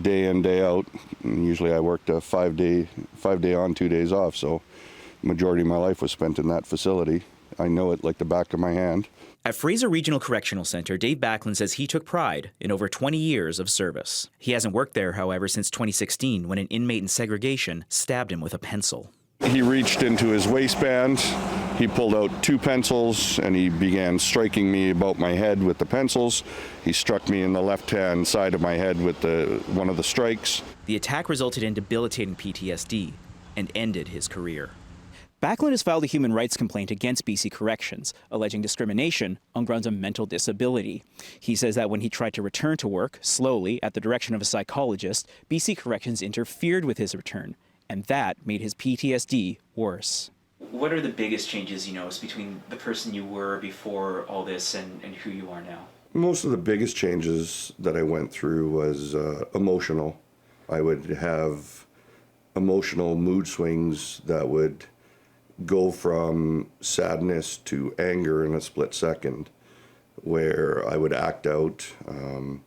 day in, day out. And usually I worked a 5 day on, 2 days off, so majority of my life was spent in that facility. I know it like the back of my hand. At Fraser Regional Correctional Center, Dave Backeland says he took pride in over 20 years of service. He hasn't worked there, however, since 2016 when an inmate in segregation stabbed him with a pencil. He reached into his waistband, he pulled out 2 pencils, and he began striking me about my head with the pencils. He struck me in the left-hand side of my head with one of the strikes. The attack resulted in debilitating PTSD and ended his career. Backeland has filed a human rights complaint against BC Corrections, alleging discrimination on grounds of mental disability. He says that when he tried to return to work, slowly, at the direction of a psychologist, BC Corrections interfered with his return, and that made his PTSD worse. What are the biggest changes you noticed between the person you were before all this and who you are now? Most of the biggest changes that I went through was emotional. I would have emotional mood swings that would go from sadness to anger in a split second, where I would act out, and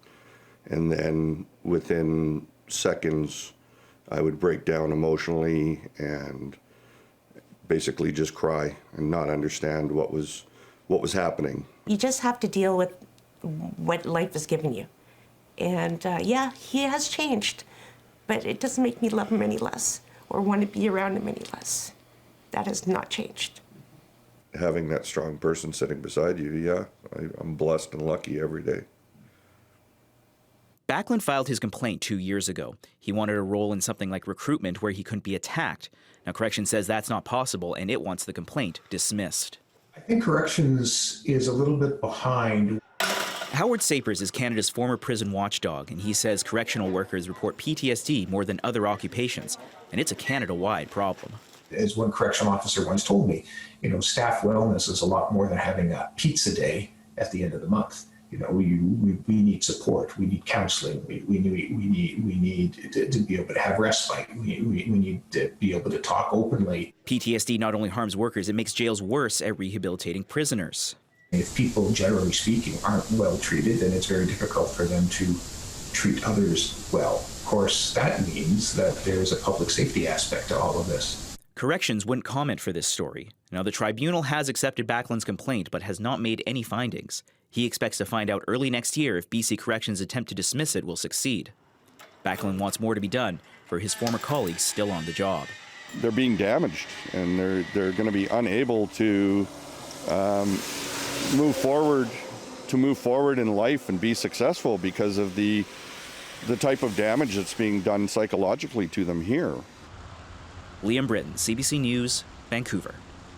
then within seconds I would break down emotionally and basically just cry and not understand what was happening. You just have to deal with what life has given you. And yeah, he has changed, but it doesn't make me love him any less or want to be around him any less. That has not changed. Having that strong person sitting beside you, yeah, I'm blessed and lucky every day. Backeland filed his complaint 2 years ago. He wanted a role in something like recruitment where he couldn't be attacked. Now, Corrections says that's not possible, and it wants the complaint dismissed. I think Corrections is a little bit behind. Howard Sapers is Canada's former prison watchdog, and he says correctional workers report PTSD more than other occupations, and it's a Canada-wide problem. As one correctional officer once told me, staff wellness is a lot more than having a pizza day at the end of the month. We need support. We need counseling. We need to be able to have respite. We need to be able to talk openly. PTSD not only harms workers, it makes jails worse at rehabilitating prisoners. If people, generally speaking, aren't well treated, then it's very difficult for them to treat others well. Of course, that means that there's a public safety aspect to all of this. Corrections wouldn't comment for this story. Now, the tribunal has accepted Backeland's complaint but has not made any findings. He expects to find out early next year if BC Corrections' attempt to dismiss it will succeed. Backeland wants more to be done for his former colleagues still on the job. They're being damaged, and they're going to be unable to move forward in life and be successful because of the type of damage that's being done psychologically to them here. Liam Britton, CBC News, Vancouver.